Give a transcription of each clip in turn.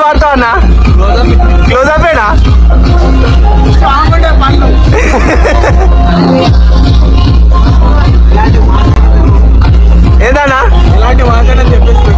వాడతావు అన్న? క్లోజప్ ఏనా? ఏదన్నా ఇలాంటి వాడని చెప్పేసి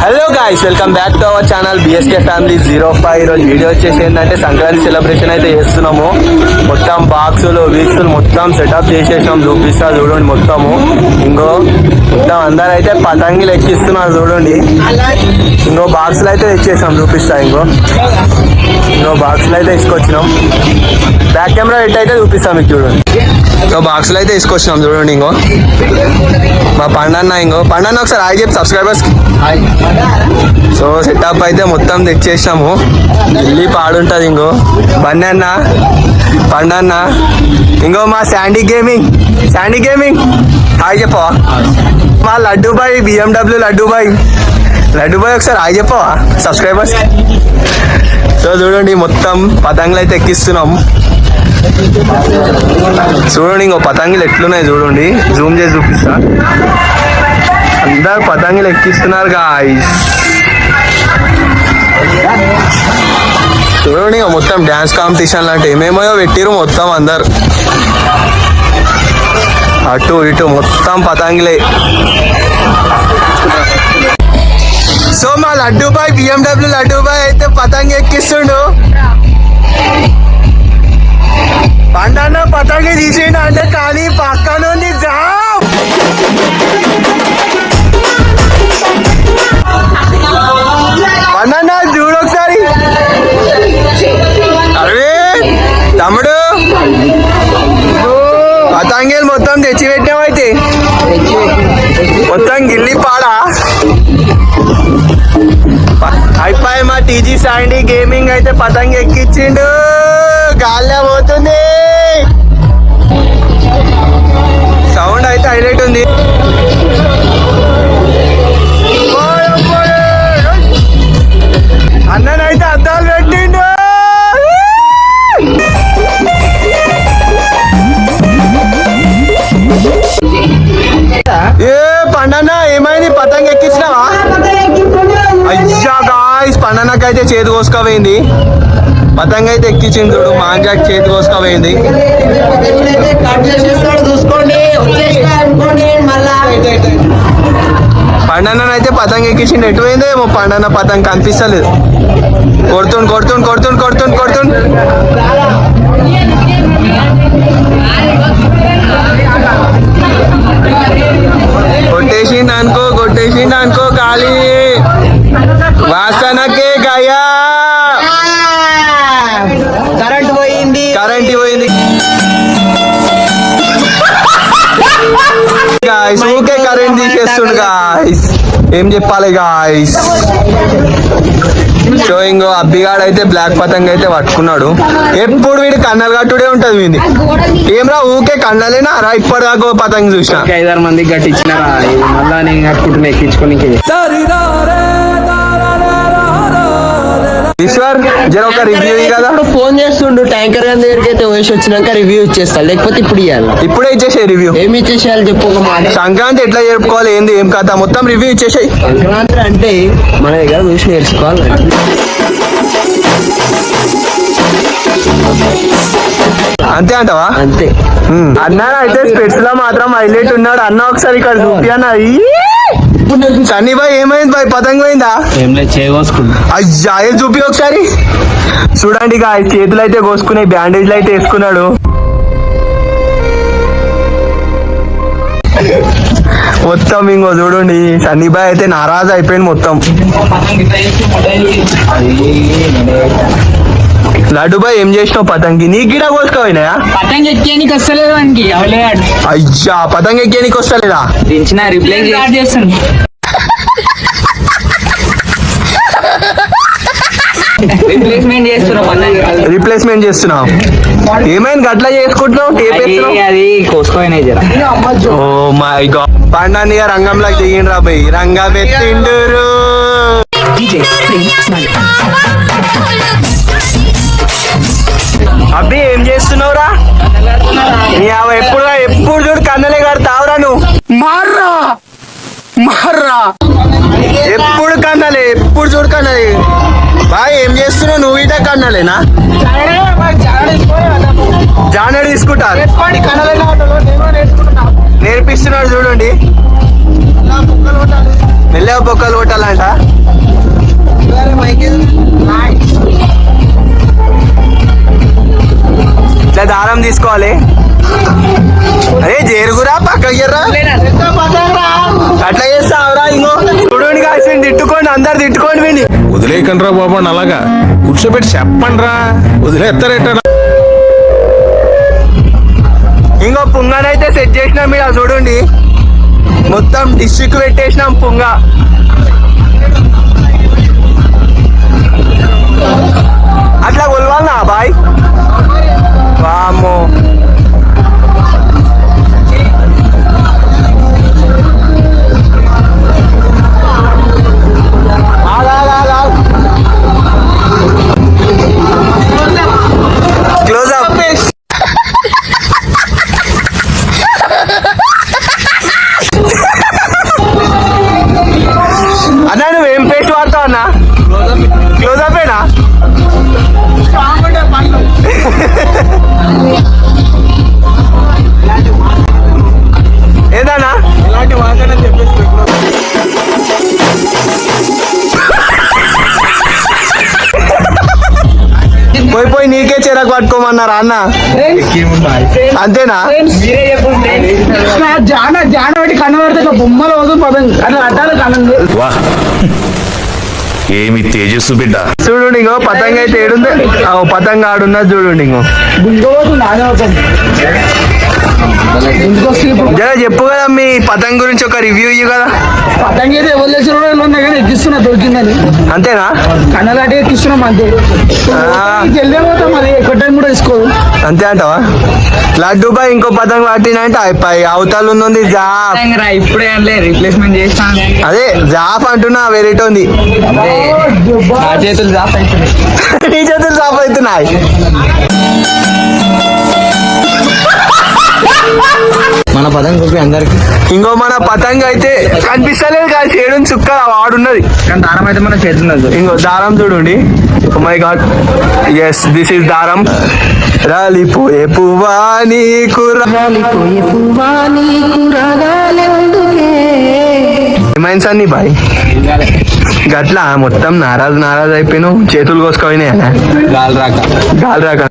hello guys, welcome back to our channel BSK Family 05. ఈరోజు వీడియో వచ్చేసి ఏంటంటే సంక్రాంతి సెలబ్రేషన్ అయితే చేస్తున్నాము. మొత్తం బాక్సులు వీక్సులు మొత్తం సెటప్ చేసేసాం. చూపిస్తా చూడండి. మొత్తము మొత్తం అందరు అయితే పతంగిలు ఎక్కిస్తున్నారు చూడండి. బాక్సులు అయితే తెచ్చేసాం. చూపిస్తా బాక్సులు అయితే తీసుకొచ్చినాం. బ్యాక్ కెమెరా ఎట్ అయితే చూపిస్తాం మీకు చూడండి. బాక్సులు అయితే తీసుకొచ్చినాం చూడండి. మా పండన్న ఒకసారి హాయ్ చెప్పి సబ్స్క్రైబర్స్. సో సెటప్ అయితే మొత్తం తెచ్చేసాము. ఢిల్లీ పాడుంటది. బన్నన్న పండన్న మా శాండీ గేమింగ్ హాయ్ చెప్పవా? మా Laddu boy BMW Laddu boy ఒకసారి హాయ్ చెప్పవా సబ్స్క్రైబర్స్? సో చూడండి మొత్తం పతంగులు అయితే ఎక్కిస్తున్నాం. చూడండి పతంగులు ఎట్లున్నాయి చూడండి. జూమ్ చేసి చూపిస్తా. అందరు పతంగులు ఎక్కిస్తున్నారు గాయ్స్. చూడండి మొత్తం డ్యాన్స్ కాంపిటీషన్ లాంటి ఏమేమో పెట్టిరు. మొత్తం అందరు అటు ఇటు మొత్తం పతంగులే. సో మా Laddu boy BMW Laddu boy అయితే పతంగి ఎక్కిస్తుండు. పండన్న పతంగి తీసిండు అంటే కానీ పక్కన ఉంది జామ్. పండన్న చూడు ఒకసారి. అరే తమ్ముడు పతంగిలు మొత్తం తెచ్చి పెట్టామైతే మొత్తం గిల్లి పాడా అయిపోయి. మా TG శాండీ గేమింగ్ అయితే పతంగి ఎక్కించిండు. గాల్లో పోతుంది. సౌండ్ అయితే హైలైట్ ఉంది. అన్ననైతే అద్దాలు పెట్టిండు. ఏ పండన్న ఏమైంది? పతంగి ఎక్కించినావా? అయ్యా గాయ్స్, పండన్నకైతే చేతి కోసుకోపోయింది. పతంగ అయితే ఎక్కించింది చూడు. మాంజాకి చేతి కోసుకోపోయింది. పండన్న అయితే పతంగ ఎక్కించింది. ఎటు పోయిందో ఏమో పండన్న పతంగ కనిపిస్తలేదు. కొడుతుండు. కొట్టేసిండు అనుకో ఖాళీ వాసనకే గయా. కరెంట్ పోయింది. గాయ్స్ ఊకే కరెంట్ తీసేస్తుండు గాయ్స్. ఏం చెప్పాలి గాయ్స్? సో అబ్బిగాడు అయితే బ్లాక్ పతంగ అయితే పట్టుకున్నాడు. ఎప్పుడు వీడు కన్నలు కట్టుడే ఉంటది వీడి. ఏమ్రా ఊకే కన్నలేనా రా? ఇప్పటిదాకా పతంగ చూసిన 5-6 మందికి కట్టించినారా? మళ్ళా నేను కట్టుకుంటున్నా ఎక్కించుకొని. ఈశ్వర్ జర ఒక రివ్యూ కదా. ఫోన్ చేస్తుండు ట్యాంకర్ గారి దగ్గరికి అయితే వేసి వచ్చినాక రివ్యూ ఇచ్చేస్తా. లేకపోతే ఇప్పుడు ఇవ్వాలి. ఇప్పుడే ఇచ్చేసే రివ్యూ. ఏమి ఇచ్చేసేయాలి చెప్పు ఒక మాట. సంక్రాంతి ఎట్లా జరుపుకోవాలి ఏంది ఏం కథ మొత్తం రివ్యూ ఇచ్చేసాయి. సంక్రాంతి అంటే మన దగ్గర చూసి నేర్చుకోవాలి. అంతే అంటవా? అంతే. అన్న అయితే స్పెట్స్ లో మాత్రం హైలైట్ ఉన్నాడు. అన్న ఒకసారి ఇక్కడ చూపి అన్న. సన్నీ బాయ్ ఏమైంది బాయ్? పతంగ పోయిందా? అయ్యా చూపి ఒకసారి. చూడండి చేతులు అయితే కోసుకునే బ్యాండేజ్లు అయితే వేసుకున్నాడు. మొత్తం చూడండి సన్నీ బాయ్ అయితే నారాజు అయిపోయింది మొత్తం. లడ్డు బాయ్ ఏం చేసినావు? పతంగి నీ గిడ కోసుకోపోయినాయా? పతంగి ఎక్కేనికి వస్తలేదు వానికి. అయ్యా పతంగి ఎక్కేనికి వస్తలేదా? రిప్లై. రిప్లేస్మెంట్ చేస్తున్నాం అన్న. రీప్లేస్మెంట్ చేస్తున్నావు? ఏమైంది గట్లా చేసుకుంటున్నావు? టేప్ వేస్తున్నావు? అది కోసుకోయినాయి జర. ఓ మై గాడ్, పండానిగా రంగంలోకి దిగిండ్రా పోయి, రంగా పెట్టిండురు. అబ్బి ఏం చేస్తున్నావురా? ఎప్పుడు చూడు కన్నలే కడతావురా నువ్వు. మార్రా ఎప్పుడు కన్నలే, ఎప్పుడు చూడు కన్నలే. బాయ్ ఏం చేస్తున్నావు నువ్వు? ఇదే కన్నలేనా? జానడు తీసుకుంటా, నేర్పిస్తున్నాడు చూడండి. మెల్లగా పొక్కలు కొట్టాలంట. ఇట్లా దారం తీసుకోవాలి. అరే జరుగురా, పక్కకి జర్రా. అట్లా చేస్తావురా? ఇంకో చూడండి కాసి తిట్టుకోండి, అందరు తిట్టుకోండి విని. వదిలేయకండి రా బాబు అని అలాగా కూర్చోబెట్టి చెప్పండి రా, వదిలేస్తారేట. ఇంకో పుంగనైతే సెట్ చేసినాం మీరు చూడండి, మొత్తం డిస్ట్రిక్ట్ పెట్టేసినాం పుంగ. అట్లా కొలవాలనా బాయ్? వామ్మో, క్లోజ్ అప్. అన్నా నువ్వేం పేస్ట్ వాడతావు అన్నా? క్లోజ్ అప్పేనా? ఏదన్నా పోయి నీకే చిరకు పట్టుకోమన్నారా అన్న? అంతేనా? జాన పెట్టి కన్ను పడితే బొమ్మలు వదులు పదం అట్లా అడ్డాలు కన్ను. వాహ్, ఏమి తేజస్సు బిడ్డ. చూడండి ఇంకో పతంగ అయితే ఏడుంది, పతంగ ఆడున్నది చూడండి. ఇంకో జర చెప్పు కదా మీ పతంగ గురించి ఒక రివ్యూ ఇవ్వు కదా. పతంగ అయితే ఎవరు తెలిసిన ఉన్నాయి కానీ ఎక్కిస్తున్నా దొరికిందని. అంతేనా? కన్నలాంటి ఎక్కిస్తున్నాం అంతే. వెళ్ళిపోతాం, అది ఎక్కడం కూడా తీసుకోదు. అంతే అంటావా? లడ్డు బాయ్ ఇంకో పతంగ పట్టినంటే అయిపోయి అవతల ఉంది జాఫ్. ఇప్పుడే రీప్లేస్మెంట్ చేస్తాను. అదే జాఫ్ అంటున్నా, వెరైటీ ఉంది. చేతులు జాఫ్ అవుతున్నాయి. నీ చేతులు జాఫ్ అవుతున్నాయి. మన పదం చూపి అందరికి. ఇంకో మన పతంగ అయితే కనిపిస్తలేదు కానీ చేయడం చుక్క వాడున్నది. కానీ దారం అయితే మన చేతున్నది. ఇంకో దారం చూడండి. My god, yes this is దారం. రాలిపోయే పువ్వా నీకు ఏమైంది సన్ని బాయ్? గట్లా మొత్తం నారాజ్ అయిపోయినావు, చేతులు కోసుకోయినాయి. గాలి రాక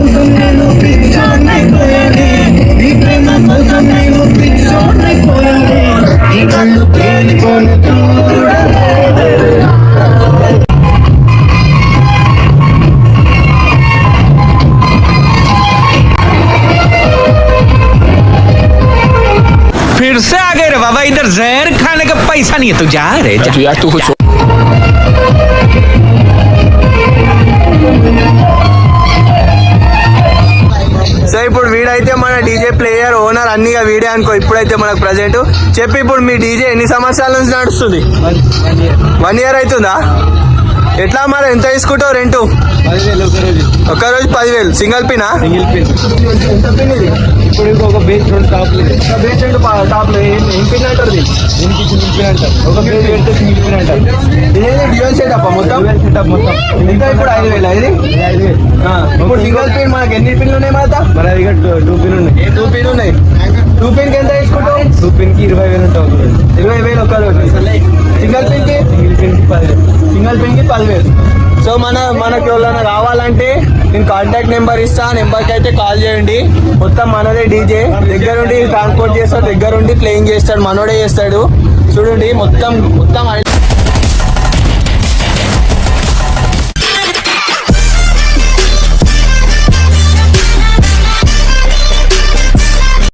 కోసం నేను పిచ్చోనైపోయానే నీ ప్రేమ కోసం నేను పిచ్చోనైపోయానే నీ కళ్ళు పేలిపోను చూడలే फिर से आ गए रे बाबा, इधर जहर खाने का पैसा नहीं है, तू जा रे जा। यार तू कुछ సో ఇప్పుడు వీడైతే మన డీజే ప్లేయర్ ఓనర్ అన్నిగా వీడే అనుకో. ఇప్పుడైతే మనకు ప్రజెంట్ చెప్పి ఇప్పుడు మీ డీజే ఎన్ని సంవత్సరాల నుంచి నడుస్తుంది? 1 year అవుతుందా? ఎట్లా మరి ఎంత తీసుకుంటావు రెంటు? 10,000 ఒక రోజు 10,000 సింగిల్ పినా? Single pin. ఎంత పిన్ ఇది? ఇప్పుడు ఇంకొక బేస్ 2 టాప్లు ఒక బేస్ రెండు టాప్లు ఏం పిన్ అంటారు? దీనికి సింగిల్ పిన్ అంటారు. ఒక బేస్ పెడితే సింగిల్ పిన్ అంటారు. ఇదేది డ్యూయల్ సెటప్ మొత్తం? సెటప్ మొత్తం ఇంకా ఇప్పుడు 5,000 ఇది? 5,000. ఇప్పుడు సింగిల్ పిన్ మనకి ఎన్ని పిన్లు ఉన్నాయి మాట? మరి అది 2 పిన్ ఉన్నాయి. 2 పిన్ ఉన్నాయి. 2 పిన్ కి ఎంత తీసుకుంటావు? 2 పిన్ కి 20,000 ఉంటుంది. 20,000 ఒక రోజు. సింగిల్ పిన్ కి? సింగిల్ పిన్ కి 10,000. సింగిల్ పిన్ కి 10,000. సో మనకి ఎవరైనా కావాలంటే నేను కాంటాక్ట్ నెంబర్ ఇస్తా, నెంబర్కి అయితే కాల్ చేయండి. మొత్తం మనదే డీజే, దగ్గరుండి ట్రాన్స్పోర్ట్ చేస్తాడు, దగ్గరుండి ప్లేయింగ్ చేస్తాడు, మనోడే చేస్తాడు. చూడండి మొత్తం